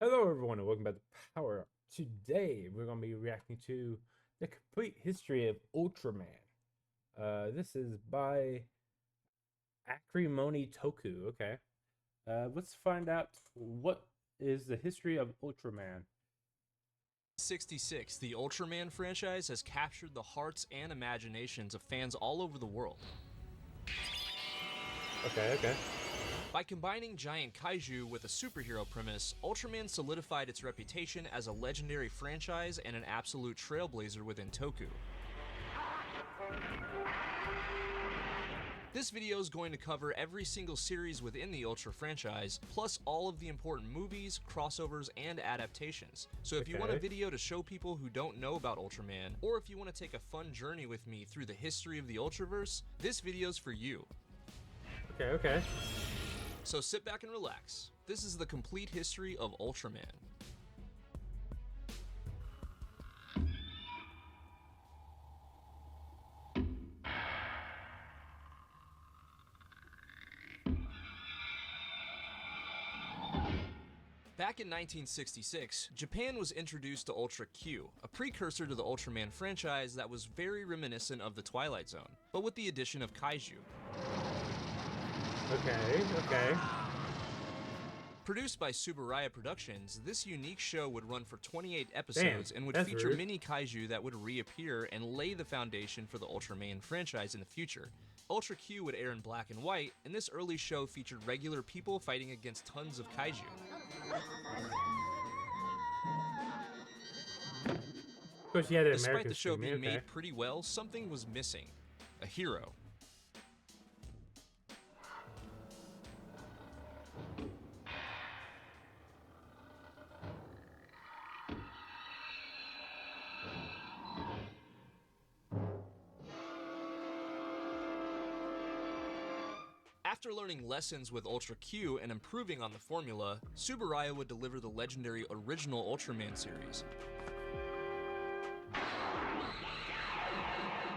Hello, everyone, and welcome back to Power Up. Today, we're going to be reacting to the complete history of Ultraman. This is by Acrimony Toku. Okay. Let's find out what is the history of Ultraman. 66, the Ultraman franchise has captured the hearts and imaginations of fans all over the world. Okay. By combining giant kaiju with a superhero premise, Ultraman solidified its reputation as a legendary franchise and an absolute trailblazer within Toku. This video is going to cover every single series within the Ultra franchise, plus all of the important movies, crossovers, and adaptations. So if you want a video to show people who don't know about Ultraman, or if you want to take a fun journey with me through the history of the Ultraverse, this video's for you. Okay. So sit back and relax. This is the complete history of Ultraman. Back in 1966, Japan was introduced to Ultra Q, a precursor to the Ultraman franchise that was very reminiscent of the Twilight Zone, but with the addition of kaiju. Okay. Produced by Tsuburaya Productions, this unique show would run for 28 episodes and would feature rude. mini kaiju that would reappear and lay the foundation for the Ultraman franchise in the future. Ultra Q would air in black and white, and this early show featured regular people fighting against tons of kaiju. Of course, you had an Despite American the show stream, being made pretty well, something was missing. A hero. After learning lessons with Ultra Q and improving on the formula, Tsuburaya would deliver the legendary original Ultraman series.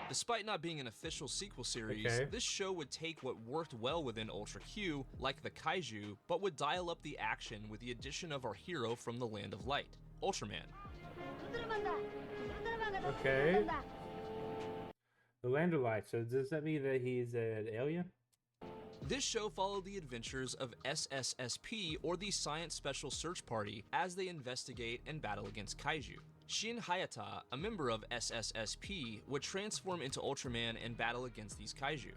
Despite not being an official sequel series, this show would take what worked well within Ultra Q, like the kaiju, but would dial up the action with the addition of our hero from the Land of Light, Ultraman. Okay. The Land of Light. So does that mean that he's an alien? This show followed the adventures of SSSP, or the Science Special Search Party, as they investigate and battle against kaiju. Shin Hayata, a member of SSSP, would transform into Ultraman and battle against these kaiju.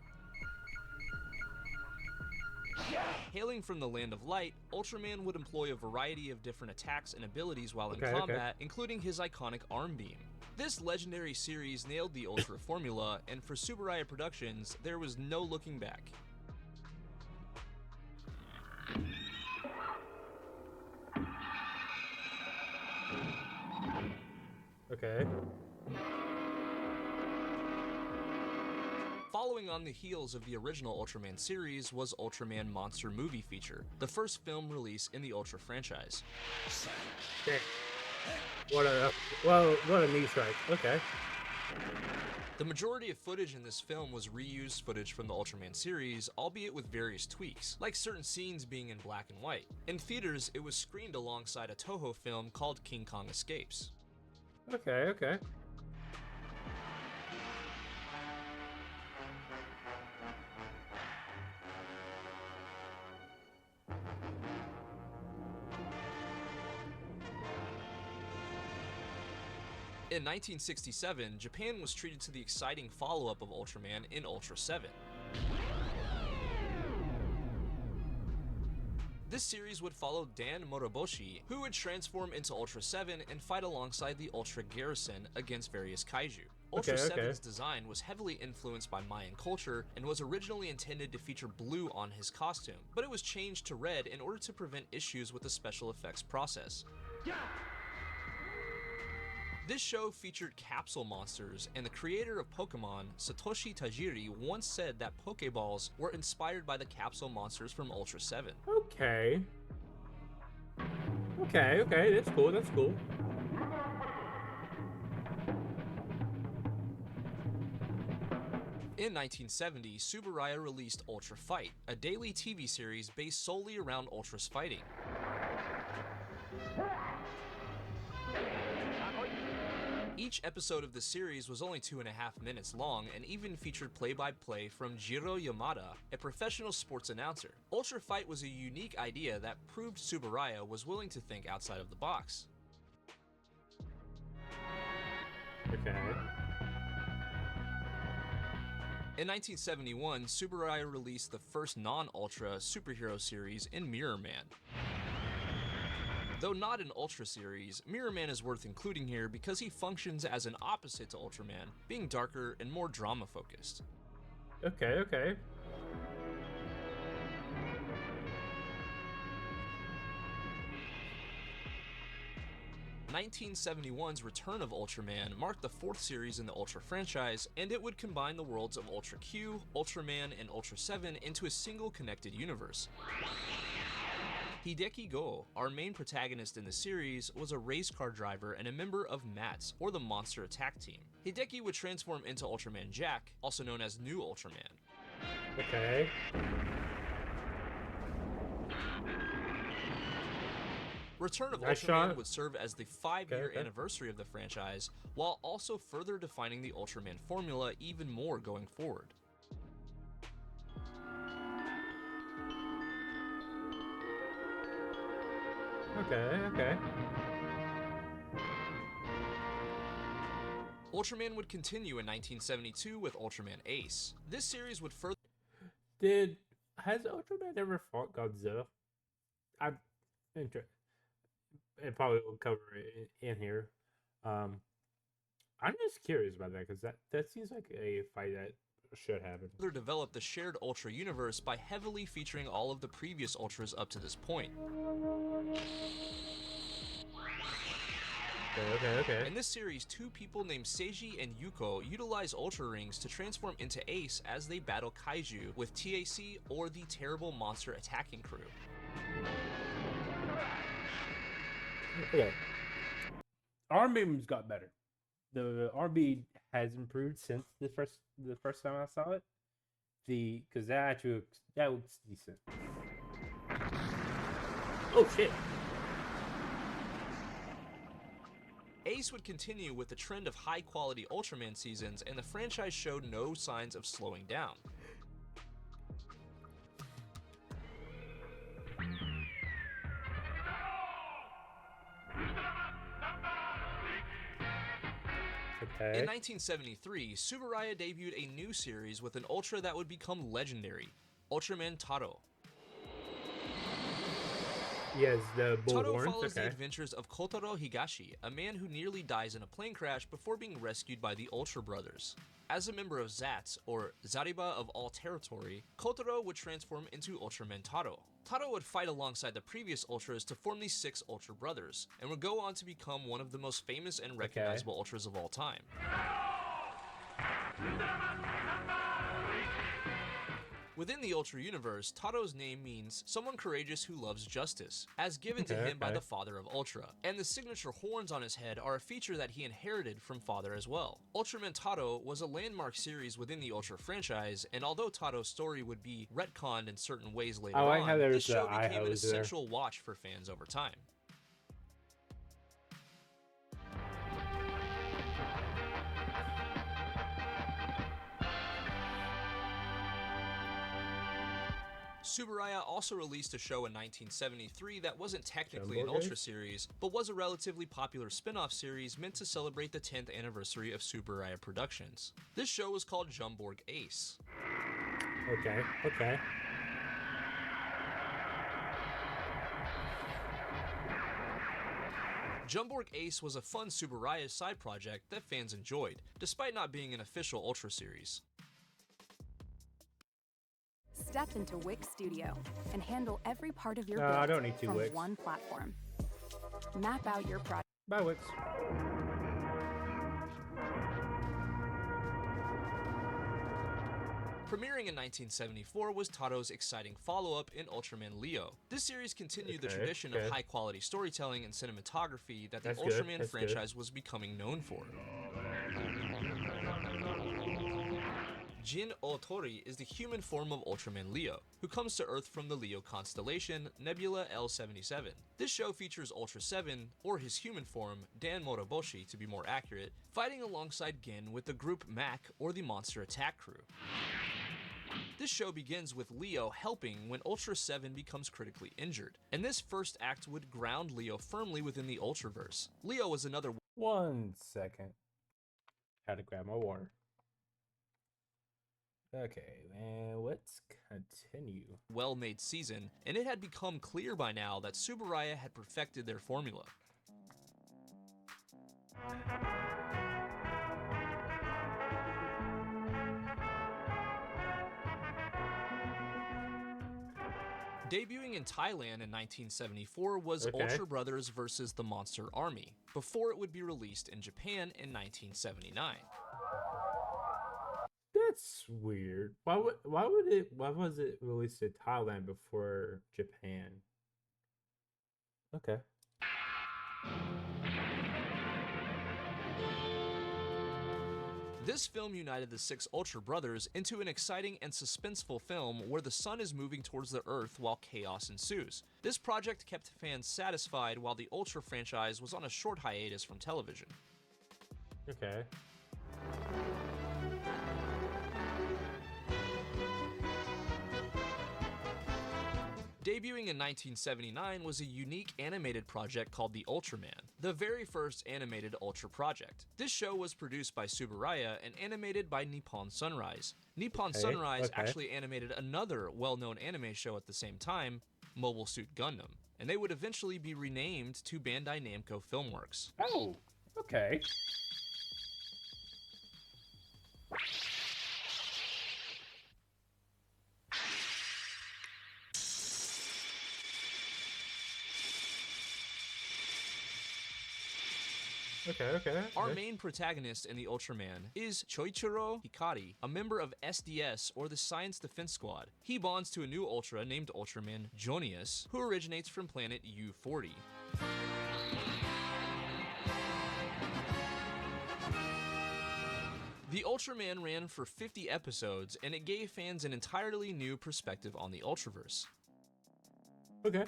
Hailing from the Land of Light, Ultraman would employ a variety of different attacks and abilities while in combat, including his iconic arm beam. This legendary series nailed the Ultra formula, and for Tsuburaya Productions, there was no looking back. Okay. Following on the heels of the original Ultraman series was Ultraman Monster Movie Feature, the first film release in the Ultra franchise. Okay. What a knee strike. Okay. The majority of footage in this film was reused footage from the Ultraman series, albeit with various tweaks, like certain scenes being in black and white. In theaters, it was screened alongside a Toho film called King Kong Escapes. Okay. In 1967, Japan was treated to the exciting follow-up of Ultraman in Ultra 7. This series would follow Dan Moroboshi, who would transform into Ultra 7 and fight alongside the Ultra Garrison against various kaiju. Ultra 7's design was heavily influenced by Mayan culture and was originally intended to feature blue on his costume, but it was changed to red in order to prevent issues with the special effects process. This show featured capsule monsters, and the creator of Pokemon, Satoshi Tajiri, once said that Pokeballs were inspired by the capsule monsters from Ultra 7. Okay, that's cool. In 1970, Tsuburaya released Ultra Fight, a daily TV series based solely around Ultra's fighting. Each episode of the series was only 2.5 minutes long and even featured play-by-play from Jiro Yamada, a professional sports announcer. Ultra Fight was a unique idea that proved Tsuburaya was willing to think outside of the box. Okay. In 1971, Tsuburaya released the first non-Ultra superhero series in Mirror Man. Though not an Ultra series, Mirror Man is worth including here because he functions as an opposite to Ultraman, being darker and more drama-focused. Okay, okay. 1971's Return of Ultraman marked the fourth series in the Ultra franchise, and it would combine the worlds of Ultra Q, Ultraman, and Ultra 7 into a single connected universe. Hideki Go, our main protagonist in the series, was a race car driver and a member of MATS, or the Monster Attack Team. Hideki would transform into Ultraman Jack, also known as New Ultraman. Okay. Return of Nice Ultraman shot. would serve as the 5-year Okay. anniversary of the franchise, while also further defining the Ultraman formula even more going forward. Okay, okay. Ultraman would continue in 1972 with Ultraman Ace. This series would further Has Ultraman ever fought Godzilla? I'm interested. It probably will cover it in here. I'm just curious about that because that seems like a fight that should happen. develop the shared Ultra universe by heavily featuring all of the previous Ultras up to this point. Okay. In this series, two people named Seiji and Yuko utilize Ultra Rings to transform into Ace as they battle Kaiju with TAC or the Terrible Monster Attacking Crew. Okay. Arm beams got better. The RB has improved since the first time I saw it. Because that looks decent. Oh shit. Ace would continue with the trend of high-quality Ultraman seasons, and the franchise showed no signs of slowing down. Okay. In 1973, Tsuburaya debuted a new series with an Ultra that would become legendary, Ultraman Taro. Yes, the bull Taro horns. follows the Okay. adventures of Kotaro Higashi, a man who nearly dies in a plane crash before being rescued by the Ultra Brothers. As a member of ZATS, or Zariba of All Territory, Kotaro would transform into Ultraman Taro. Taro would fight alongside the previous Ultras to form the 6 Ultra Brothers, and would go on to become one of the most famous and recognizable Ultras of all time. Within the Ultra universe, Taro's name means someone courageous who loves justice, as given to him by the father of Ultra, and the signature horns on his head are a feature that he inherited from father as well. Ultraman Taro was a landmark series within the Ultra franchise, and although Taro's story would be retconned in certain ways later on, this show became an essential watch for fans over time. Tsuburaya also released a show in 1973 that wasn't technically an Ultra series, but was a relatively popular spin-off series meant to celebrate the 10th anniversary of Tsuburaya Productions. This show was called Jumborg Ace. Okay. Jumborg Ace was a fun Tsuburaya side project that fans enjoyed, despite not being an official Ultra series. Step into Wix Studio and handle every part of your No, build I don't need two from Wix. one platform. Map out your project. Bye, Wix. Premiering in 1974 was Taro's exciting follow-up in Ultraman Leo. This series continued the tradition of high-quality storytelling and cinematography that the Ultraman franchise was becoming known for. Jin Otori is the human form of Ultraman Leo, who comes to Earth from the Leo constellation, Nebula L77. This show features Ultra 7, or his human form, Dan Moroboshi to be more accurate, fighting alongside Gin with the group MAC, or the Monster Attack Crew. This show begins with Leo helping when Ultra 7 becomes critically injured, and this first act would ground Leo firmly within the Ultraverse. Leo was another 1 second. Had to grab my water. Okay, and let's continue. well-made season, and it had become clear by now that Tsuburaya had perfected their formula. Debuting in Thailand in 1974 was Ultra Brothers vs. the Monster Army, before it would be released in Japan in 1979. That's weird. Why was it released in Thailand before Japan? Okay. This film united the 6 Ultra Brothers into an exciting and suspenseful film where the sun is moving towards the Earth while chaos ensues. This project kept fans satisfied while the Ultra franchise was on a short hiatus from television. Okay. Debuting in 1979 was a unique animated project called The Ultraman, the very first animated Ultra project. This show was produced by Tsuburaya and animated by Nippon Sunrise. Nippon Sunrise actually animated another well-known anime show at the same time, Mobile Suit Gundam, and they would eventually be renamed to Bandai Namco Filmworks. Oh, okay. Okay. Our main protagonist in the Ultraman is Choichiro Hikari, a member of SDS, or the Science Defense Squad. He bonds to a new Ultra named Ultraman Jonius, who originates from planet U40. The Ultraman ran for 50 episodes, and it gave fans an entirely new perspective on the Ultraverse. Okay.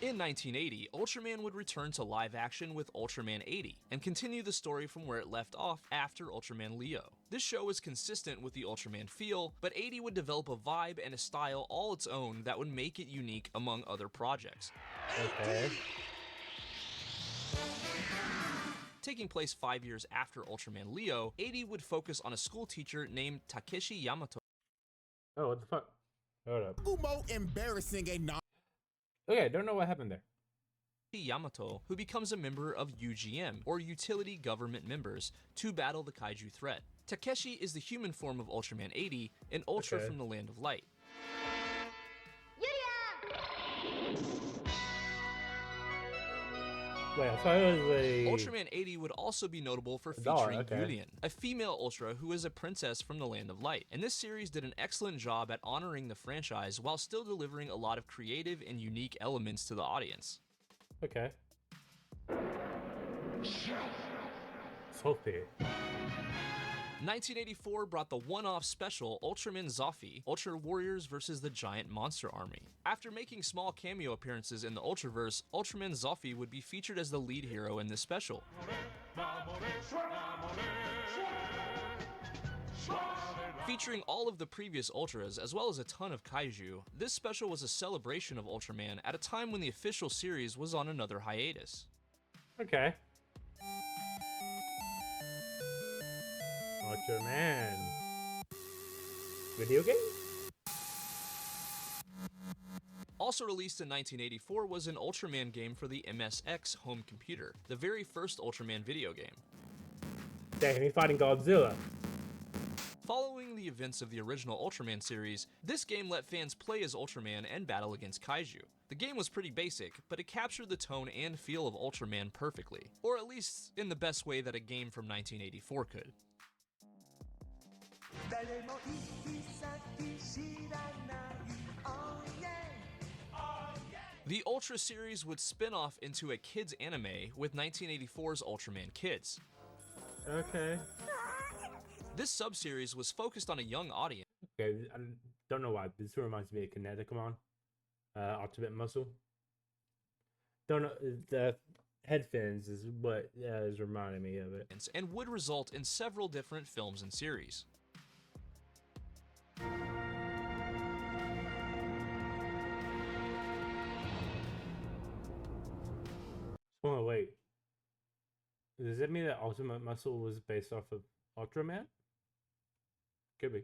In 1980, Ultraman would return to live action with Ultraman 80 and continue the story from where it left off after Ultraman Leo. This show was consistent with the Ultraman feel, but 80 would develop a vibe and a style all its own that would make it unique among other projects. Okay. Taking place 5 years after Ultraman Leo, 80 would focus on a school teacher named Takeshi Yamato. Oh, what the fuck? Hold up. Umo embarrassing a non. Okay, I don't know what happened there. Yamato, who becomes a member of UGM, or Utility Government Members, to battle the kaiju threat. Takeshi is the human form of Ultraman 80, an Ultra from the Land of Light. Wait, I thought it was a... Ultraman 80 would also be notable for featuring Yulian, a female Ultra who is a princess from the Land of Light. And this series did an excellent job at honoring the franchise while still delivering a lot of creative and unique elements to the audience. Okay. Sophie. 1984 brought the one-off special Ultraman Zoffi, Ultra Warriors vs. the Giant Monster Army. After making small cameo appearances in the Ultraverse, Ultraman Zoffi would be featured as the lead hero in this special. Featuring all of the previous Ultras, as well as a ton of kaiju, this special was a celebration of Ultraman at a time when the official series was on another hiatus. Okay. Ultraman. Video game? Also released in 1984 was an Ultraman game for the MSX home computer, the very first Ultraman video game. Dang, he's fighting Godzilla. Following the events of the original Ultraman series, this game let fans play as Ultraman and battle against kaiju. The game was pretty basic, but it captured the tone and feel of Ultraman perfectly, or at least in the best way that a game from 1984 could. The Ultra series would spin off into a kids anime with 1984's Ultraman Kids. Okay. This sub-series was focused on a young audience. Okay, I don't know why. This reminds me of Kineticon, Ultimate Muscle. Don't know, the head fins is what is reminding me of it. And would result in several different films and series. Oh, wait. Does that mean that Ultimate Muscle was based off of Ultraman? Could be.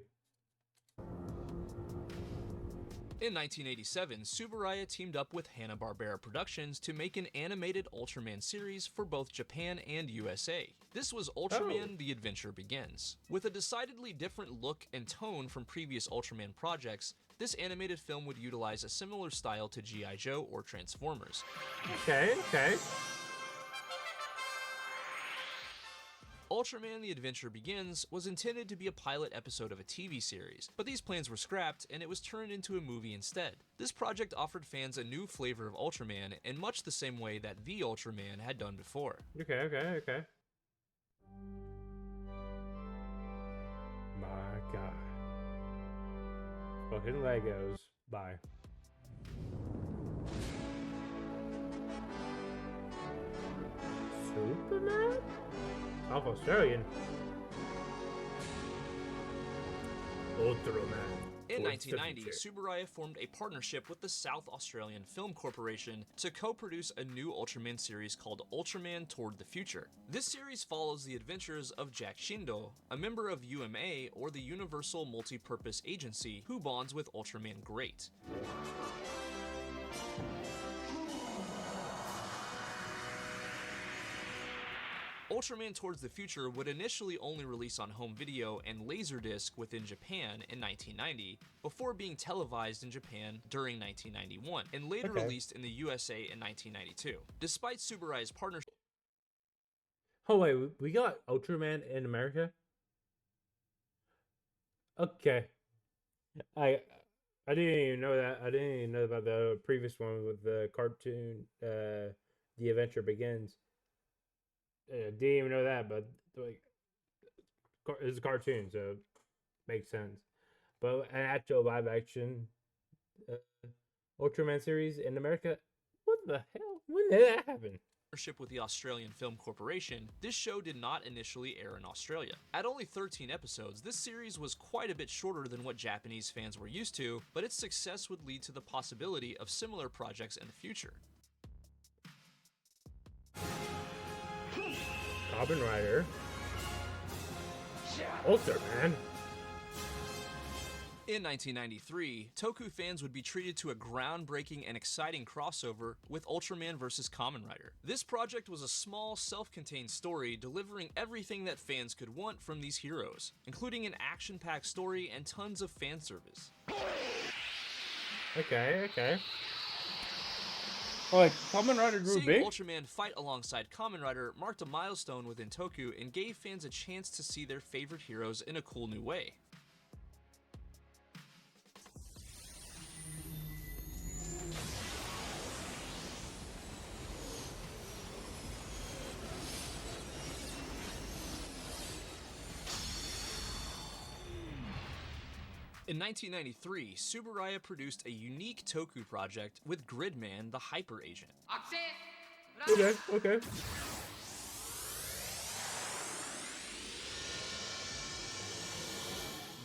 In 1987, Tsuburaya teamed up with Hanna-Barbera Productions to make an animated Ultraman series for both Japan and USA. This was Ultraman: The Adventure Begins. With a decidedly different look and tone from previous Ultraman projects, this animated film would utilize a similar style to G.I. Joe or Transformers. Okay. Ultraman: The Adventure Begins was intended to be a pilot episode of a TV series, but these plans were scrapped and it was turned into a movie instead. This project offered fans a new flavor of Ultraman in much the same way that The Ultraman had done before. Okay. My God. Fucking Legos. Bye. Superman? South Australian. Ultraman. In 1990, Tsuburaya formed a partnership with the South Australian Film Corporation to co-produce a new Ultraman series called Ultraman Toward the Future. This series follows the adventures of Jack Shindo, a member of UMA, or the Universal Multi-Purpose Agency, who bonds with Ultraman Great. Ultraman Towards the Future would initially only release on home video and Laserdisc within Japan in 1990, before being televised in Japan during 1991, and later released in the USA in 1992. Despite Tsuburaya's partnership... Oh wait, we got Ultraman in America? Okay. I didn't even know that. I didn't even know about the previous one with the cartoon, The Adventure Begins. Didn't even know that, but like, it's a cartoon, so it makes sense. But an actual live action Ultraman series in America, what the hell? When did that happen? With the Australian Film Corporation, this show did not initially air in Australia. At only 13 episodes, this series was quite a bit shorter than what Japanese fans were used to, but its success would lead to the possibility of similar projects in the future. Kamen Rider, Ultraman. In 1993, Toku fans would be treated to a groundbreaking and exciting crossover with Ultraman vs. Kamen Rider. This project was a small, self-contained story delivering everything that fans could want from these heroes, including an action-packed story and tons of fan service. Okay. Oh, like Kamen Rider grew Seeing big? Ultraman fight alongside Kamen Rider marked a milestone within Toku and gave fans a chance to see their favorite heroes in a cool new way. In 1993, Tsuburaya produced a unique Toku project with Gridman, the Hyper Agent. Okay.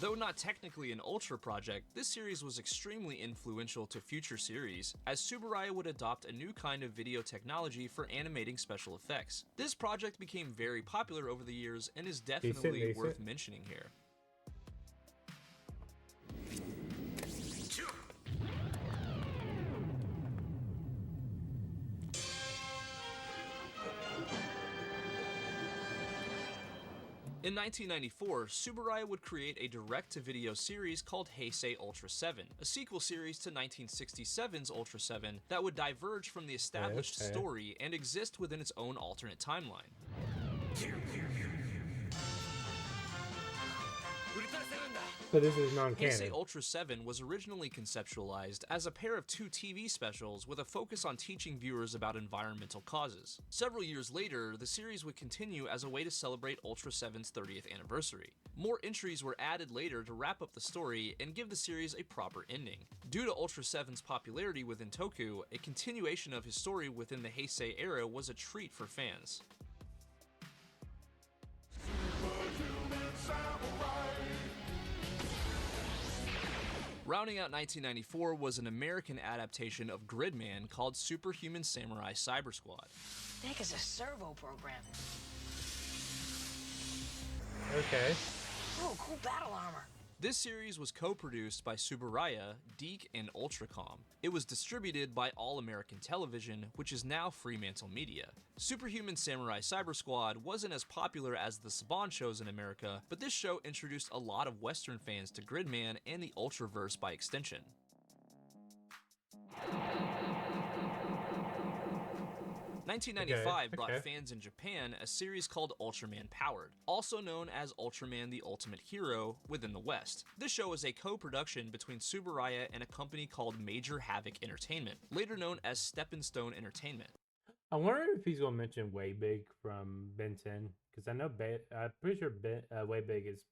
Though not technically an Ultra project, this series was extremely influential to future series, as Tsuburaya would adopt a new kind of video technology for animating special effects. This project became very popular over the years and is definitely worth mentioning here. In 1994, Tsuburaya would create a direct-to-video series called Heisei Ultra 7, a sequel series to 1967's Ultra 7 that would diverge from the established story and exist within its own alternate timeline. So this is non-canon. Heisei Ultra 7 was originally conceptualized as a pair of 2 TV specials with a focus on teaching viewers about environmental causes. Several years later, the series would continue as a way to celebrate Ultra 7's 30th anniversary. More entries were added later to wrap up the story and give the series a proper ending. Due to Ultra 7's popularity within Toku, a continuation of his story within the Heisei era was a treat for fans. Rounding out 1994 was an American adaptation of Gridman called Superhuman Samurai Cyber Squad. Think is a servo program. Okay. Oh, cool battle armor. This series was co-produced by Tsuburaya, DeK, and Ultracom. It was distributed by All American Television, which is now Fremantle Media. Superhuman Samurai Cyber Squad wasn't as popular as the Saban shows in America, but this show introduced a lot of Western fans to Gridman and the Ultraverse by extension. 1995 brought fans in Japan a series called Ultraman Powered, also known as Ultraman the Ultimate Hero within the West. This show is a co-production between Tsuburaya and a company called Major Havoc Entertainment, later known as Stepping Stone Entertainment. I wonder if he's gonna mention Way Big from Ben 10, because I know I'm pretty sure Way Big is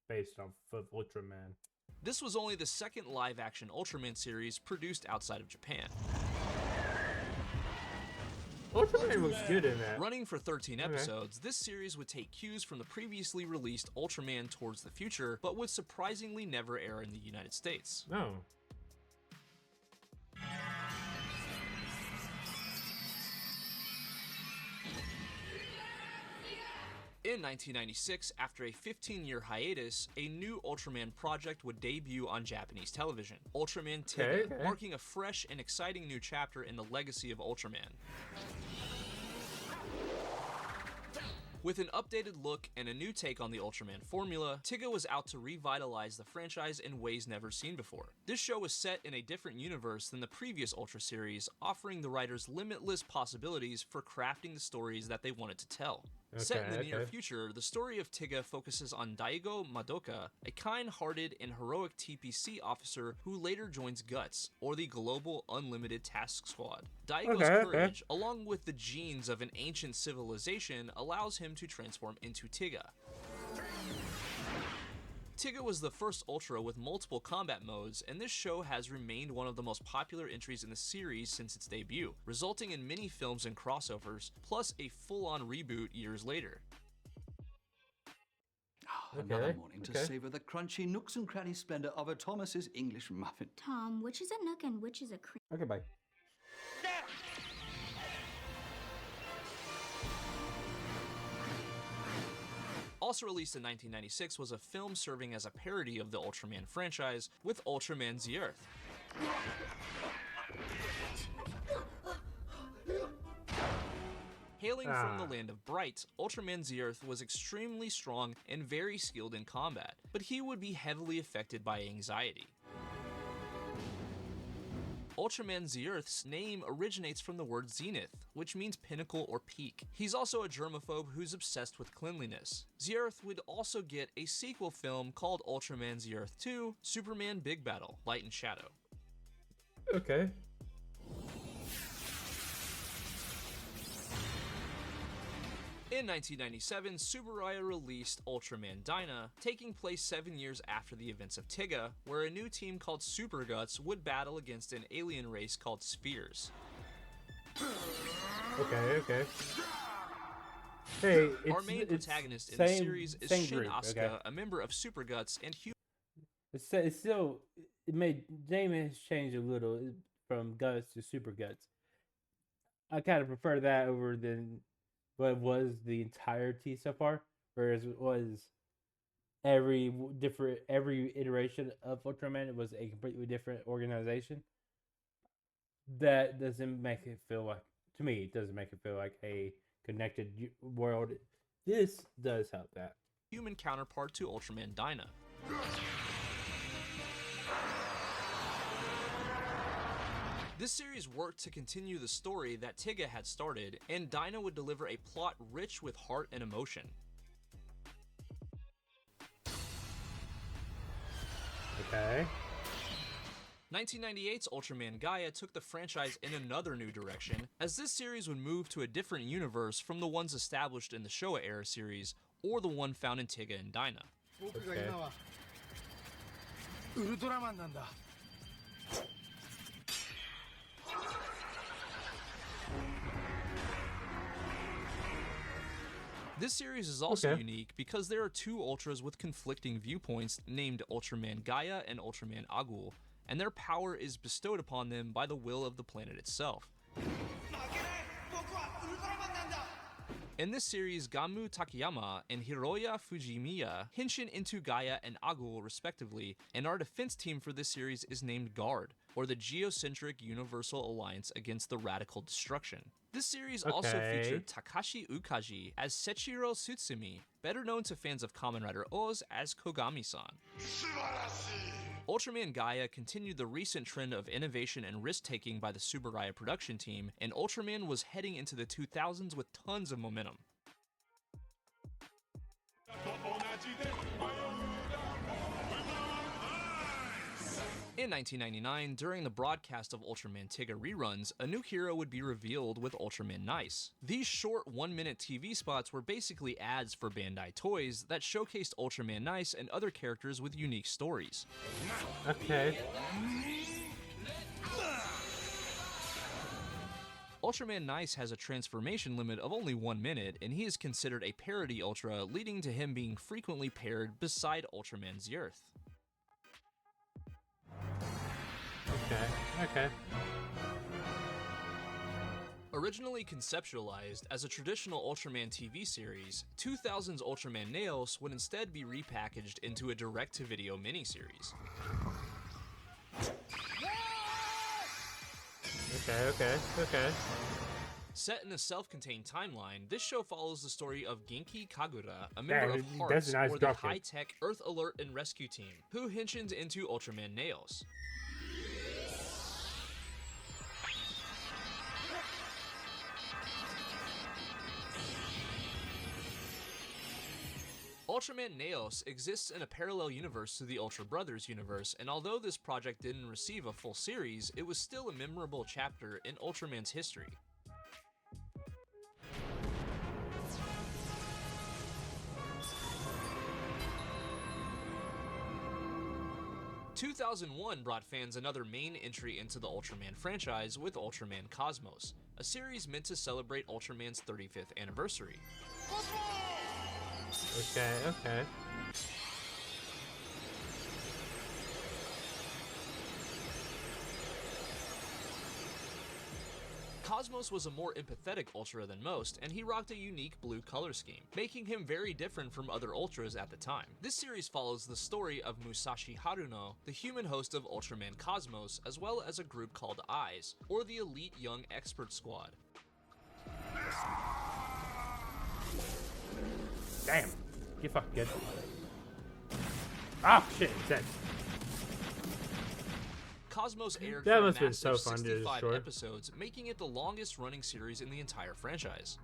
based off of Ultraman. This was only the second live-action Ultraman series produced outside of Japan. Ultraman looks good in that. Running for 13 episodes, this series would take cues from the previously released Ultraman Towards the Future, but would surprisingly never air in the United States. No. In 1996, after a 15-year hiatus, a new Ultraman project would debut on Japanese television, Ultraman Tiga, marking a fresh and exciting new chapter in the legacy of Ultraman. With an updated look and a new take on the Ultraman formula, Tiga was out to revitalize the franchise in ways never seen before. This show was set in a different universe than the previous Ultra series, offering the writers limitless possibilities for crafting the stories that they wanted to tell. Set in the near future, the story of Tiga focuses on Daigo Madoka, a kind-hearted and heroic TPC officer who later joins GUTS, or the Global Unlimited Task Squad. Daigo's courage, along with the genes of an ancient civilization, allows him to transform into Tiga. Tiga was the first Ultra with multiple combat modes, and this show has remained one of the most popular entries in the series since its debut, resulting in many films and crossovers, plus a full-on reboot years later. Another morning to savor the crunchy nooks and cranny splendor of a Thomas's English muffin. Tom, which is a nook and which is a cream? Okay, bye. Also released in 1996 was a film serving as a parody of the Ultraman franchise with Ultraman Z Earth. Hailing from the land of Bright, Ultraman Z Earth was extremely strong and very skilled in combat, but he would be heavily affected by anxiety. Ultraman Z Earth's name originates from the word zenith, which means pinnacle or peak. He's also a germaphobe who's obsessed with cleanliness. Z Earth would also get a sequel film called Ultraman Z Earth 2, Superman Big Battle, Light and Shadow. Okay. In 1997, Tsuburaya released Ultraman Dyna, taking place 7 years after the events of Tiga, where a new team called Super Guts would battle against an alien race called Spheres. Okay. Hey, our main protagonist in the series is Shin Asuka, a member of Super Guts and It's still, name has changed a little from Guts to Super Guts. I kind of prefer that over than what was the entirety so far, whereas it was every iteration of Ultraman, it was a completely different organization. That doesn't make it feel like, to me, it doesn't make it feel like a connected world. This does help that. Human counterpart to Ultraman Dyna. This series worked to continue the story that Tiga had started, and Dyna would deliver a plot rich with heart and emotion. Okay. 1998's Ultraman Gaia took the franchise in another new direction, as this series would move to a different universe from the ones established in the Showa-era series, or the one found in Tiga and Dyna. Okay. This series is also unique because there are two Ultras with conflicting viewpoints named Ultraman Gaia and Ultraman Agul, and their power is bestowed upon them by the will of the planet itself. In this series, Gamu Takayama and Hiroya Fujimiya henshin into Gaia and Agul respectively, and our defense team for this series is named GUARD, or the Geocentric Universal Alliance Against the Radical Destruction. This series also featured Takashi Ukaji as Sechiro Tsutsumi, better known to fans of Kamen Rider Oz as Kogami-san. Ultraman Gaia continued the recent trend of innovation and risk-taking by the Tsuburaya production team, and Ultraman was heading into the 2000s with tons of momentum. In 1999, during the broadcast of Ultraman Tiga reruns, a new hero would be revealed with Ultraman Nice. These short 1-minute TV spots were basically ads for Bandai toys that showcased Ultraman Nice and other characters with unique stories. Okay. Ultraman Nice has a transformation limit of only 1 minute, and he is considered a parody Ultra, leading to him being frequently paired beside Ultraman Zierth. Okay. Originally conceptualized as a traditional Ultraman TV series, 2000's Ultraman Neos would instead be repackaged into a direct-to-video miniseries. Okay. Set in a self-contained timeline, this show follows the story of Genki Kagura, a member of that's Hearts, a nice or the graphic. high-tech Earth Alert and Rescue Team, who henshins into Ultraman Neos. Ultraman Neos exists in a parallel universe to the Ultra Brothers universe, and although this project didn't receive a full series, it was still a memorable chapter in Ultraman's history. In 2001 brought fans another main entry into the Ultraman franchise with Ultraman Cosmos, a series meant to celebrate Ultraman's 35th anniversary. Okay. Cosmos was a more empathetic Ultra than most, and he rocked a unique blue color scheme, making him very different from other Ultras at the time. This series follows the story of Musashi Haruno, the human host of Ultraman Cosmos, as well as a group called EYES, or the Elite Young Expert Squad. Damn. You fucking good. Ah, shit, it's dead. Cosmos aired That for a must've been massive so fun to 65 destroy. episodes, making it the longest running series in the entire franchise.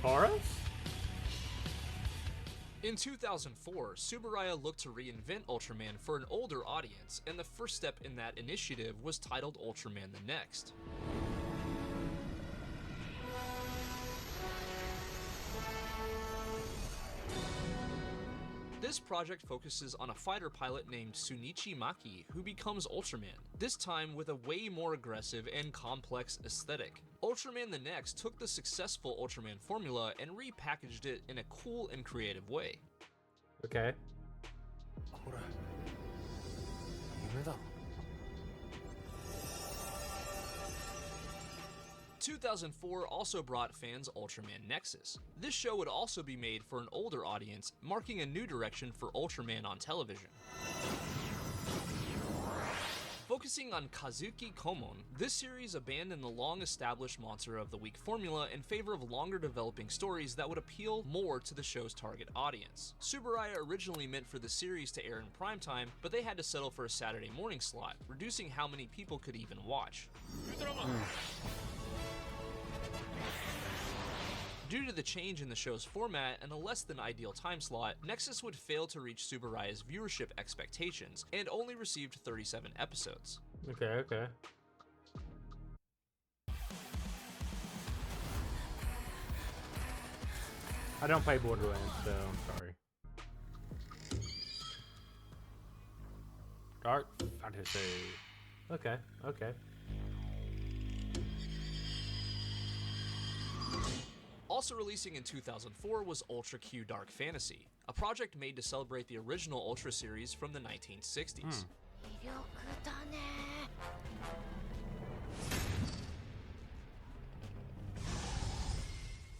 Taurus? In 2004, Tsuburaya looked to reinvent Ultraman for an older audience, and the first step in that initiative was titled Ultraman the Next. This project focuses on a fighter pilot named Sunichi Maki who becomes Ultraman, this time with a way more aggressive and complex aesthetic. Ultraman the Next took the successful Ultraman formula and repackaged it in a cool and creative way. Okay. 2004 also brought fans Ultraman Nexus. This show would also be made for an older audience, marking a new direction for Ultraman on television. Focusing on Kazuki Komon, this series abandoned the long-established Monster of the Week formula in favor of longer developing stories that would appeal more to the show's target audience. Tsuburaya originally meant for the series to air in primetime, but they had to settle for a Saturday morning slot, reducing how many people could even watch. Due to the change in the show's format and a less than ideal time slot, Nexus would fail to reach Tsuburaya's viewership expectations and only received 37 episodes. Okay. I don't play Borderlands, so I'm sorry. Dark Fantasy. Okay. Also releasing in 2004 was Ultra Q Dark Fantasy, a project made to celebrate the original Ultra series from the 1960s.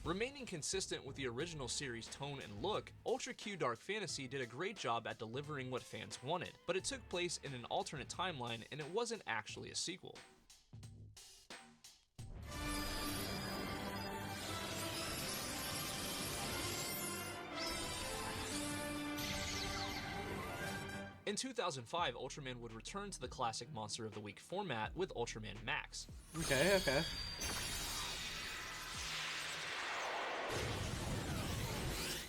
Remaining consistent with the original series' tone and look, Ultra Q Dark Fantasy did a great job at delivering what fans wanted, but it took place in an alternate timeline and it wasn't actually a sequel. In 2005, Ultraman would return to the classic Monster of the Week format with Ultraman Max. Okay.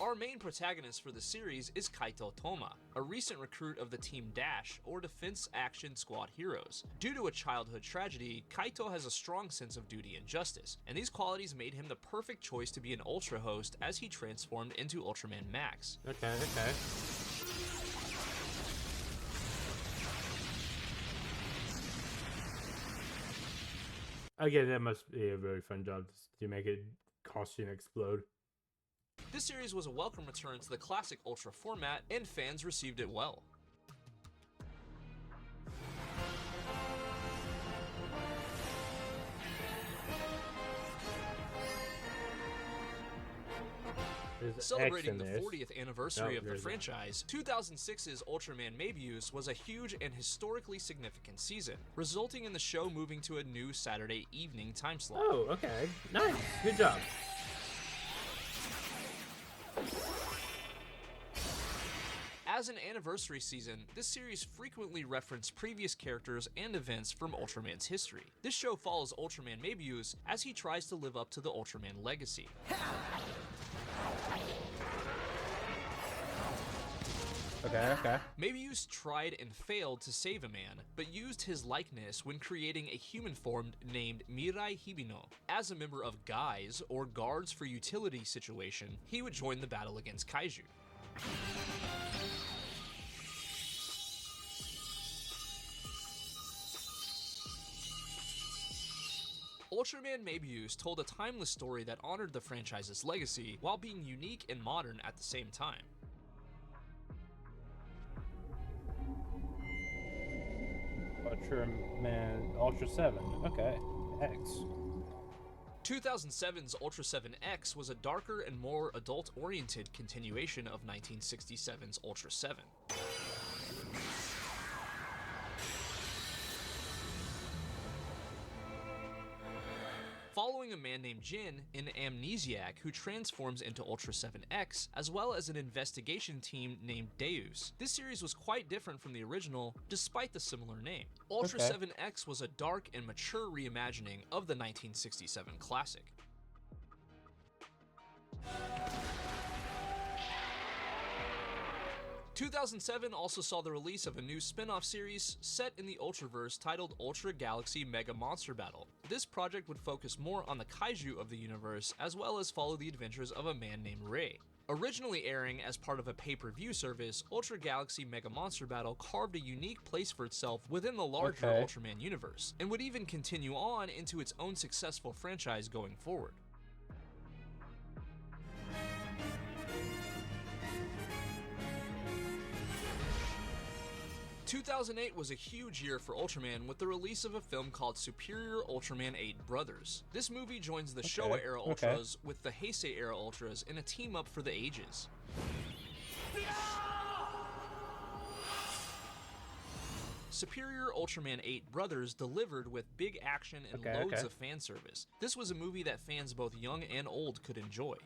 Our main protagonist for the series is Kaito Toma, a recent recruit of the Team Dash, or Defense Action Squad heroes. Due to a childhood tragedy, Kaito has a strong sense of duty and justice, and these qualities made him the perfect choice to be an Ultra host as he transformed into Ultraman Max. Okay. Again, that must be a very fun job to make it costume explode. This series was a welcome return to the classic Ultra format, and fans received it well. Celebrating the 40th anniversary of the franchise, 2006's Ultraman Mebius was a huge and historically significant season, resulting in the show moving to a new Saturday evening time slot. Oh, okay. Nice. Good job. As an anniversary season, this series frequently referenced previous characters and events from Ultraman's history. This show follows Ultraman Mebius as he tries to live up to the Ultraman legacy. Okay. Mebius tried and failed to save a man, but used his likeness when creating a human form named Mirai Hibino. As a member of GUYS, or Guards for Utility situation, he would join the battle against Kaiju. Ultraman Mebius told a timeless story that honored the franchise's legacy while being unique and modern at the same time. Ultraman Ultra 7. Okay. X. 2007's Ultra 7X was a darker and more adult-oriented continuation of 1967's Ultra 7. Following a man named Jin, an amnesiac who transforms into Ultra 7X, as well as an investigation team named Deus. This series was quite different from the original, despite the similar name. Ultra 7X was a dark and mature reimagining of the 1967 classic. In 2007 also saw the release of a new spin-off series set in the Ultraverse titled Ultra Galaxy Mega Monster Battle. This project would focus more on the kaiju of the universe, as well as follow the adventures of a man named Rei. Originally airing as part of a pay-per-view service, Ultra Galaxy Mega Monster Battle carved a unique place for itself within the larger Ultraman universe, and would even continue on into its own successful franchise going forward. In 2008 was a huge year for Ultraman with the release of a film called Superior Ultraman 8 Brothers. This movie joins the Showa-era Ultras with the Heisei-era Ultras in a team-up for the ages. Superior Ultraman 8 Brothers delivered with big action and loads of fan service. This was a movie that fans both young and old could enjoy.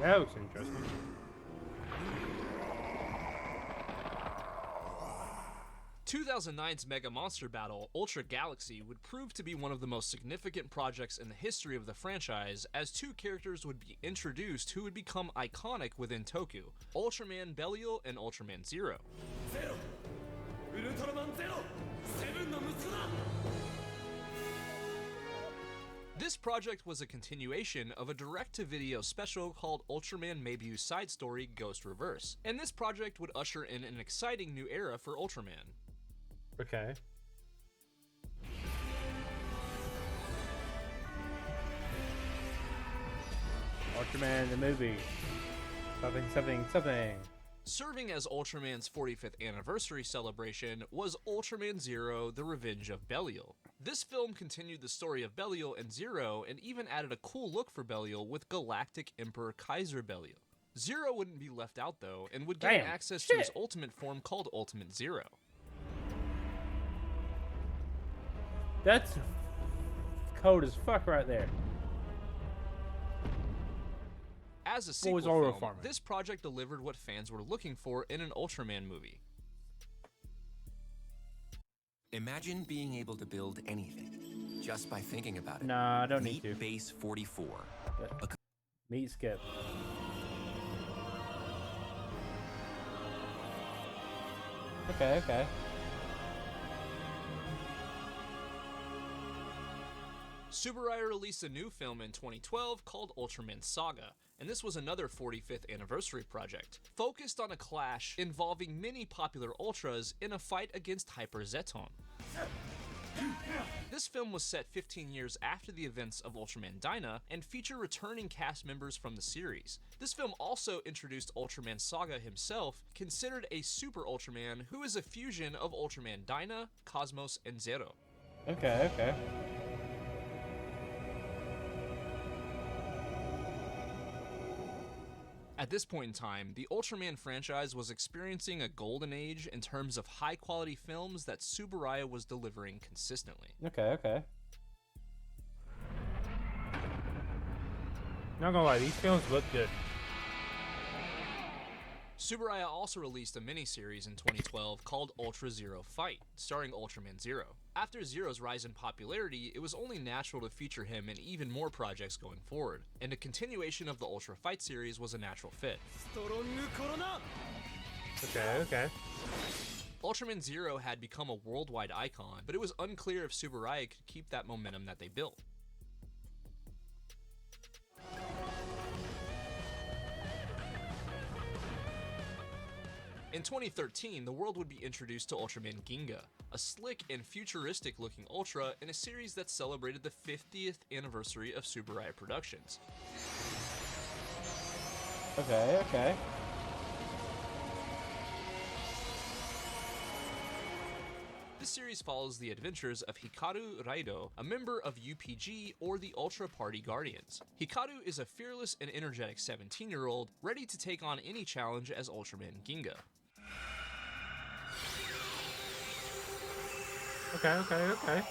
That looks interesting. 2009's Mega Monster Battle, Ultra Galaxy, would prove to be one of the most significant projects in the history of the franchise, as two characters would be introduced who would become iconic within Toku, Ultraman Belial and Ultraman Zero. This project was a continuation of a direct-to-video special called Ultraman Maybu's side story Ghost Reverse, and this project would usher in an exciting new era for Ultraman. Okay. Ultraman the movie. Something. Serving as Ultraman's 45th anniversary celebration was Ultraman Zero: The Revenge of Belial. This film continued the story of Belial and Zero and even added a cool look for Belial with Galactic Emperor Kaiser Belial. Zero wouldn't be left out though, and would gain access to his ultimate form called Ultimate Zero. That's cold as fuck right there. As a sequel film, this project delivered what fans were looking for in an Ultraman movie. Imagine being able to build anything just by thinking about it. Nah, I don't need to. Meet Base 44. Meet Skip. Okay. Tsuburaya released a new film in 2012 called Ultraman Saga, and this was another 45th anniversary project, focused on a clash involving many popular Ultras in a fight against Hyper Zeton. This film was set 15 years after the events of Ultraman Dyna and featured returning cast members from the series. This film also introduced Ultraman Saga himself, considered a super Ultraman who is a fusion of Ultraman Dyna, Cosmos, and Zero. Okay. At this point in time, the Ultraman franchise was experiencing a golden age in terms of high-quality films that Tsuburaya was delivering consistently. Okay. Not gonna lie, these films look good. Tsuburaya also released a miniseries in 2012 called Ultra Zero Fight, starring Ultraman Zero. After Zero's rise in popularity, it was only natural to feature him in even more projects going forward, and a continuation of the Ultra Fight series was a natural fit. Okay. Ultraman Zero had become a worldwide icon, but it was unclear if Tsuburaya could keep that momentum that they built. In 2013, the world would be introduced to Ultraman Ginga, a slick and futuristic-looking Ultra in a series that celebrated the 50th anniversary of Tsuburaya Productions. Okay. This series follows the adventures of Hikaru Raido, a member of UPG or the Ultra Party Guardians. Hikaru is a fearless and energetic 17-year-old, ready to take on any challenge as Ultraman Ginga. Okay.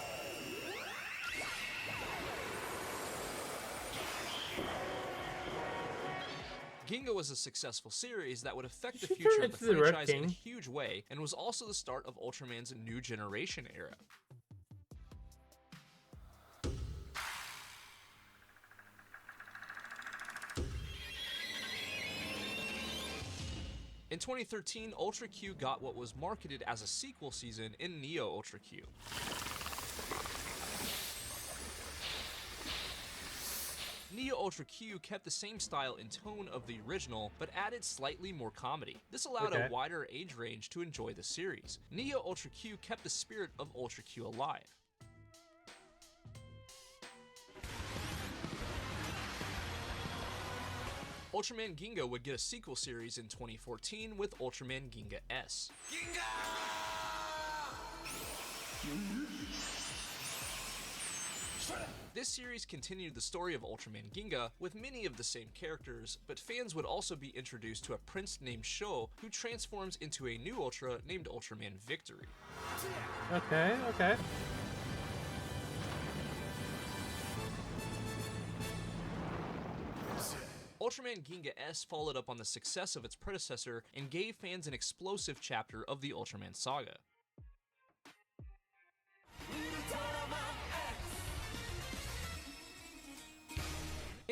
Ginga was a successful series that would affect the future of the franchise in a huge way, and was also the start of Ultraman's new generation era. In 2013, Ultra Q got what was marketed as a sequel season in Neo Ultra Q. Neo Ultra Q kept the same style and tone of the original, but added slightly more comedy. This allowed a wider age range to enjoy the series. Neo Ultra Q kept the spirit of Ultra Q alive. Ultraman Ginga would get a sequel series in 2014 with Ultraman Ginga S. This series continued the story of Ultraman Ginga with many of the same characters, but fans would also be introduced to a prince named Sho who transforms into a new Ultra named Ultraman Victory. Okay. Ultraman Ginga S followed up on the success of its predecessor and gave fans an explosive chapter of the Ultraman saga.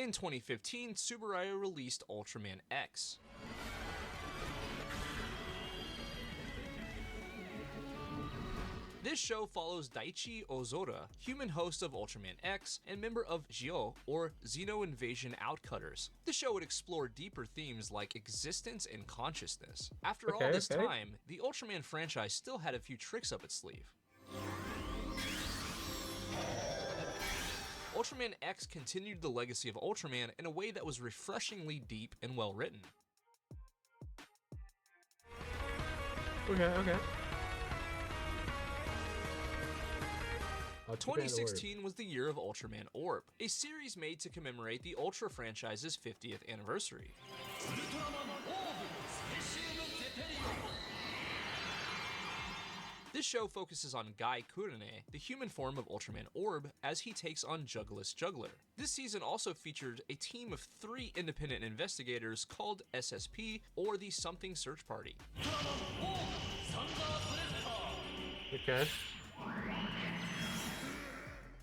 In 2015, Tsuburaya released Ultraman X. This show follows Daichi Ozora, human host of Ultraman X and member of Zio, or Xeno Invasion Outcutters. The show would explore deeper themes like existence and consciousness. After all this time, the Ultraman franchise still had a few tricks up its sleeve. Ultraman X continued the legacy of Ultraman in a way that was refreshingly deep and well written. Okay. 2016 was the year of Ultraman Orb, a series made to commemorate the Ultra franchise's 50th anniversary. This show focuses on Gai Kurene, the human form of Ultraman Orb, as he takes on Juggler's Juggler. This season also featured a team of 3 independent investigators called SSP, or the Something Search Party. Okay.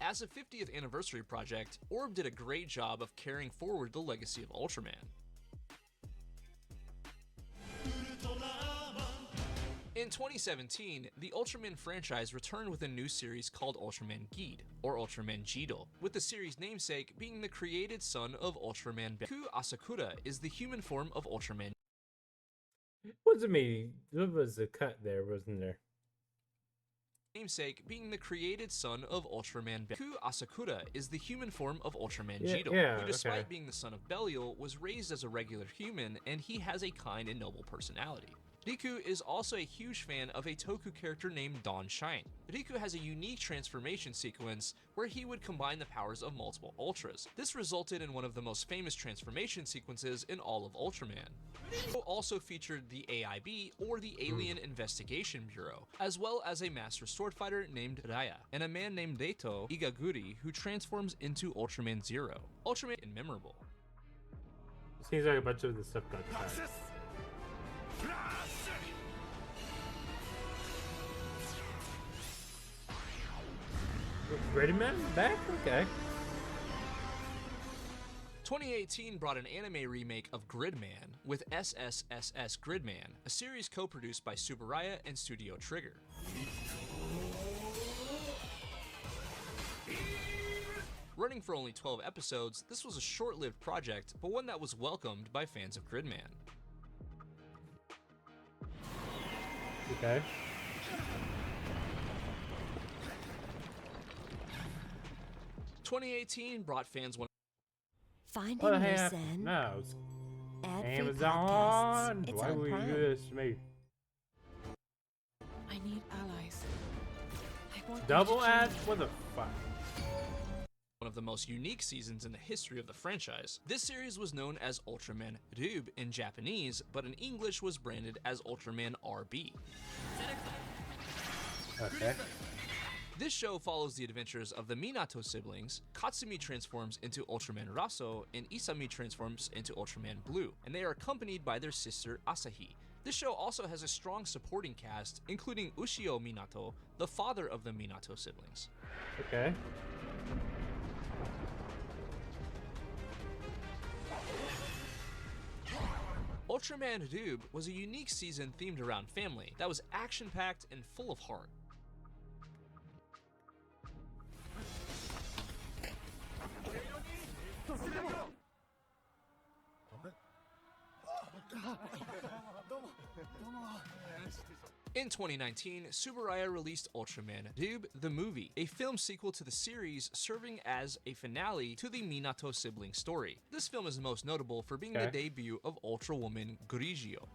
As a 50th anniversary project, Orb did a great job of carrying forward the legacy of Ultraman. In 2017, the Ultraman franchise returned with a new series called Ultraman Geed, or Ultraman Jido, with the series' namesake being the created son of Ultraman. Deku Asakura is the human form of Ultraman. What does it mean? There was a cut there, wasn't there? Namesake being the created son of Ultraman. Deku Asakura is the human form of Ultraman Yeah, Jido, who despite being the son of Belial, was raised as a regular human, and he has a kind and noble personality. Riku is also a huge fan of a Toku character named Dawn Shine. Riku has a unique transformation sequence where he would combine the powers of multiple Ultras. This resulted in one of the most famous transformation sequences in all of Ultraman. The show also featured the AIB, or the Alien Investigation Bureau, as well as a master sword fighter named Raya, and a man named Reito Igaguri who transforms into Ultraman Zero. Ultraman is memorable. Seems like a bunch of the stuff got cut. Gridman back? Okay. 2018 brought an anime remake of Gridman with SSSS Gridman, a series co-produced by Tsuburaya and Studio Trigger. Running for only 12 episodes, this was a short-lived project, but one that was welcomed by fans of Gridman. Okay. "2018 brought fans one." Finding What the your heck? zen. No, it's Ad-free Amazon. podcasts. It's Why on would you Prime. do this to me? I need allies. I want them Double to ads? change. What the fuck? One of the most unique seasons in the history of the franchise. This series was known as Ultraman Ryub in Japanese, but in English was branded as Ultraman RB. Okay. This show follows the adventures of the Minato siblings. Katsumi transforms into Ultraman Raso, and Isami transforms into Ultraman Blue, and they are accompanied by their sister Asahi. This show also has a strong supporting cast, including Ushio Minato, the father of the Minato siblings. Okay. Ultraman Ryub was a unique season themed around family that was action-packed and full of heart. In 2019, Tsuburaya released Ultraman Ryub the Movie, a film sequel to the series serving as a finale to the Minato sibling story. This film is most notable for being the debut of Ultra Woman Grigio.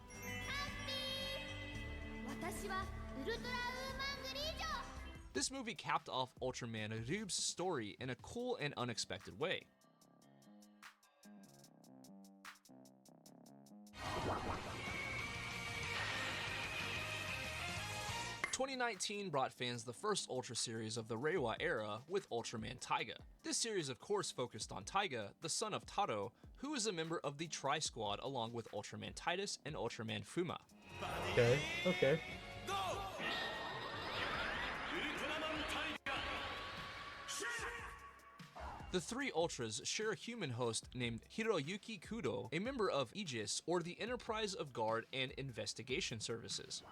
This movie capped off Ultraman Ryub's story in a cool and unexpected way. 2019 brought fans the first Ultra series of the Reiwa era with Ultraman Taiga. This series of course focused on Taiga, the son of Taro, who is a member of the Tri-Squad along with Ultraman Titus and Ultraman Fuma. Okay. The three Ultras share a human host named Hiroyuki Kudo, a member of Aegis, or the Enterprise of Guard and Investigation Services.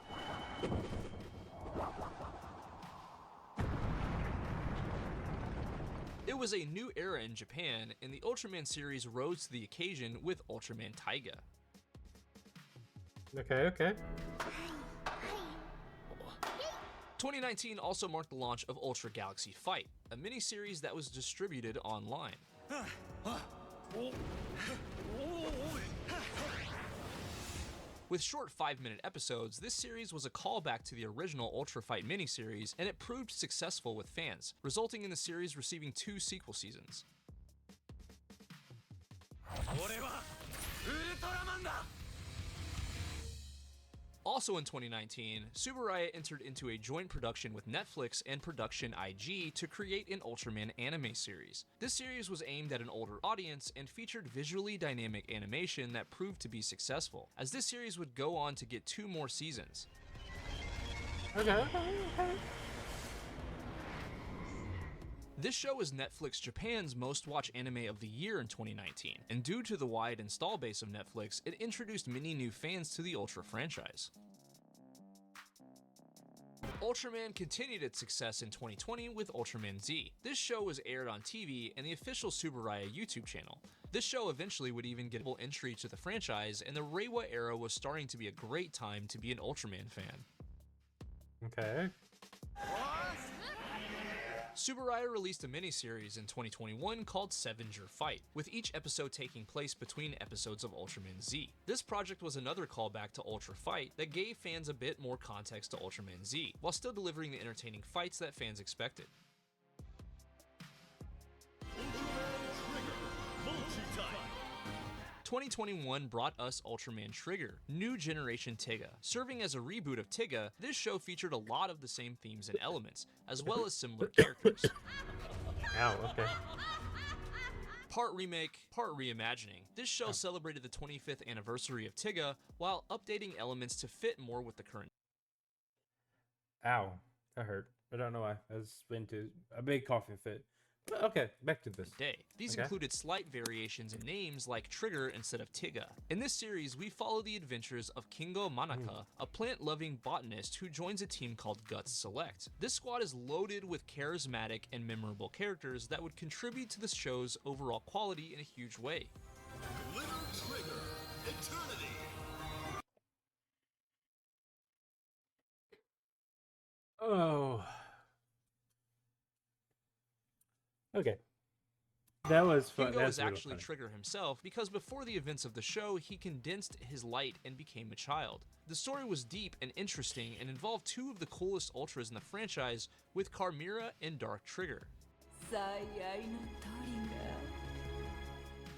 It was a new era in Japan, and the Ultraman series rose to the occasion with Ultraman Taiga. Okay. 2019 also marked the launch of Ultra Galaxy Fight, a mini-series that was distributed online. With short 5-minute episodes, this series was a callback to the original Ultra Fight miniseries, and it proved successful with fans, resulting in the series receiving 2 sequel seasons. Also in 2019, Tsuburaya entered into a joint production with Netflix and Production IG to create an Ultraman anime series. This series was aimed at an older audience and featured visually dynamic animation that proved to be successful, as this series would go on to get 2 more seasons. Okay. This show was Netflix Japan's most watched anime of the year in 2019, and due to the wide install base of Netflix, it introduced many new fans to the Ultra franchise. Ultraman continued its success in 2020 with Ultraman Z. This show was aired on TV and the official Tsuburaya YouTube channel. This show eventually would even get full entry to the franchise, and the Reiwa era was starting to be a great time to be an Ultraman fan. Okay. Tsuburaya released a miniseries in 2021 called Sevenger Fight, with each episode taking place between episodes of Ultraman Z. This project was another callback to Ultra Fight that gave fans a bit more context to Ultraman Z, while still delivering the entertaining fights that fans expected. 2021 brought us Ultraman Trigger, New Generation Tiga. Serving as a reboot of Tiga, this show featured a lot of the same themes and elements, as well as similar characters. Ow, okay. Part remake, part reimagining, this show celebrated the 25th anniversary of Tiga while updating elements to fit more with the current. Ow, that hurt. I don't know why. I was into a big coughing fit. But okay, back to this. Day. These included slight variations in names like Trigger instead of Tiga. In this series, we follow the adventures of Kingo Manaka, a plant-loving botanist who joins a team called Guts Select. This squad is loaded with charismatic and memorable characters that would contribute to the show's overall quality in a huge way. Little Trigger, Eternity. Oh. Okay. That was fun. Hugo That's is actually Trigger himself because before the events of the show, he condensed his light and became a child. The story was deep and interesting and involved 2 of the coolest Ultras in the franchise with Carmira and Dark Trigger.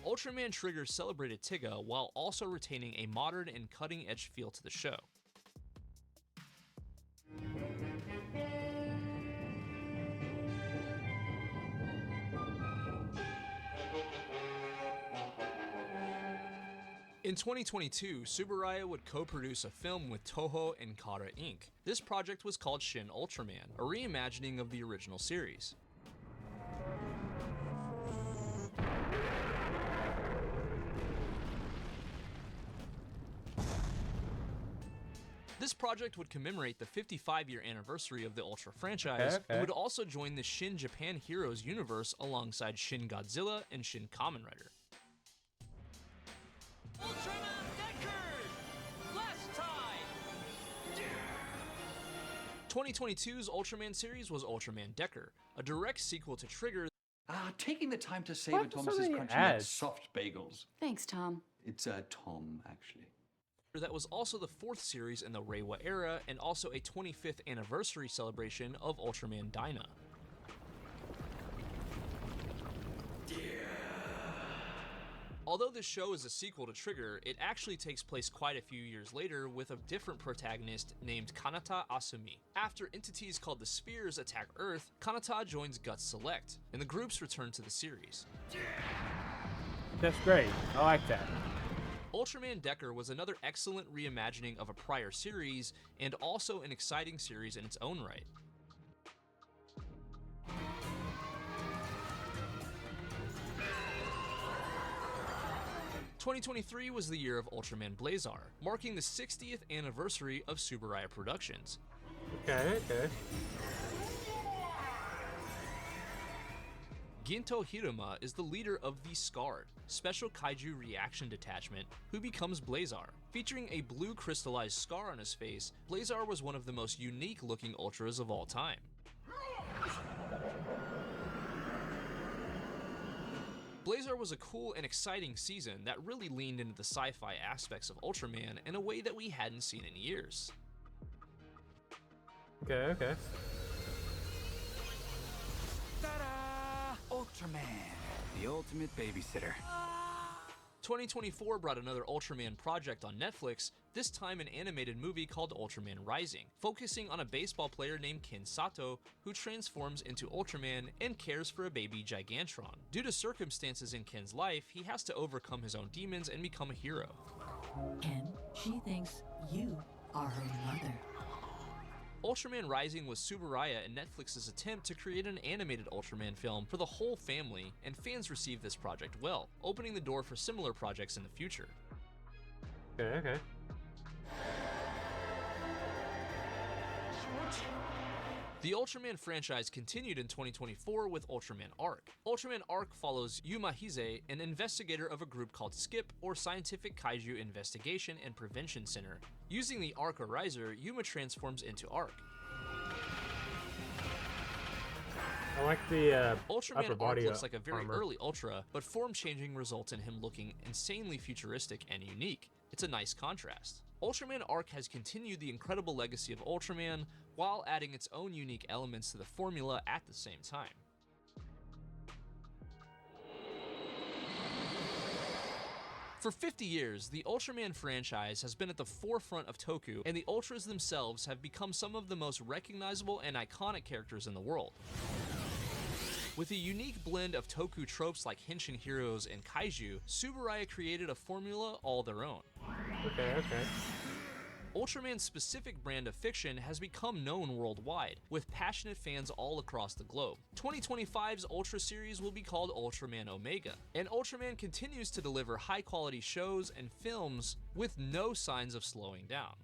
Ultraman Trigger celebrated Tiga while also retaining a modern and cutting-edge feel to the show. In 2022, Tsuburaya would co-produce a film with Toho and Kara Inc. This project was called Shin Ultraman, a reimagining of the original series. This project would commemorate the 55-year anniversary of the Ultra franchise and would also join the Shin Japan Heroes universe alongside Shin Godzilla and Shin Kamen Rider. Ultraman Deckard! Last time! 2022's Ultraman series was Ultraman Decker, a direct sequel to Trigger. Taking the time to savor Thomas's crunchy nut soft bagels. Thanks, Tom. It's Tom, actually. That was also the 4th series in the Reiwa era and also a 25th anniversary celebration of Ultraman Dyna. Although this show is a sequel to Trigger, it actually takes place quite a few years later with a different protagonist named Kanata Asumi. After entities called the Spheres attack Earth, Kanata joins Guts Select, and the groups return to the series. That's great. I like that. Ultraman Decker was another excellent reimagining of a prior series, and also an exciting series in its own right. 2023 was the year of Ultraman Blazar, marking the 60th anniversary of Subaraya Productions. Okay. Ginto Hiruma is the leader of the Scarred, Special Kaiju Reaction Detachment, who becomes Blazar. Featuring a blue crystallized scar on his face, Blazar was one of the most unique looking Ultras of all time. Blazar was a cool and exciting season that really leaned into the sci-fi aspects of Ultraman in a way that we hadn't seen in years. Okay. Ta-da! Ultraman, the ultimate babysitter. 2024 brought another Ultraman project on Netflix, this time an animated movie called Ultraman Rising, focusing on a baseball player named Ken Sato who transforms into Ultraman and cares for a baby Gigantron. Due to circumstances in Ken's life, he has to overcome his own demons and become a hero. Ken, she thinks you are her mother. Ultraman Rising was Subaraya and Netflix's attempt to create an animated Ultraman film for the whole family, and fans received this project well, opening the door for similar projects in the future. Okay. The Ultraman franchise continued in 2024 with Ultraman Arc. Ultraman Arc follows Yuma Hise, an investigator of a group called SKIP, or Scientific Kaiju Investigation and Prevention Center. Using the Arc Ariser, Yuma transforms into Arc. I like the Ultraman upper Arc body looks like a very armor. early Ultra, but form changing results in him looking insanely futuristic and unique. It's a nice contrast. Ultraman Arc has continued the incredible legacy of Ultraman while adding its own unique elements to the formula at the same time. For 50 years, the Ultraman franchise has been at the forefront of Toku, and the Ultras themselves have become some of the most recognizable and iconic characters in the world. With a unique blend of Toku tropes like Henshin heroes and kaiju, Subaraya created a formula all their own. Okay. Ultraman's specific brand of fiction has become known worldwide, with passionate fans all across the globe. 2025's Ultra series will be called Ultraman Omega, and Ultraman continues to deliver high-quality shows and films with no signs of slowing down.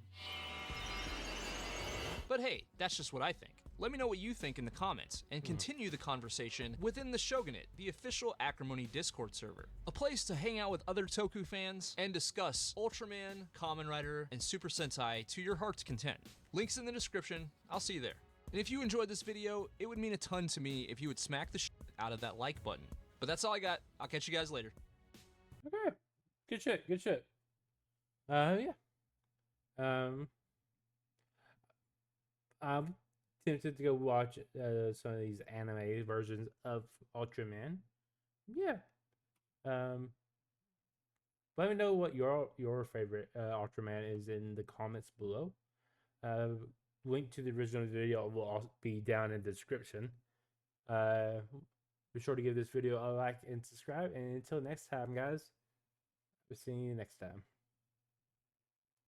But hey, that's just what I think. Let me know what you think in the comments, and continue the conversation within the Shogunate, the official Acrimony Discord server. A place to hang out with other Toku fans and discuss Ultraman, Kamen Rider, and Super Sentai to your heart's content. Links in the description, I'll see you there. And if you enjoyed this video, it would mean a ton to me if you would smack the shit out of that like button. But that's all I got. I'll catch you guys later. Okay. Good shit. Yeah. I'm tempted to go watch some of these anime versions of Ultraman. Yeah. Let me know what your favorite Ultraman is in the comments below. Link to the original video will also be down in the description. Be sure to give this video a like and subscribe. And until next time, guys, we'll see you next time.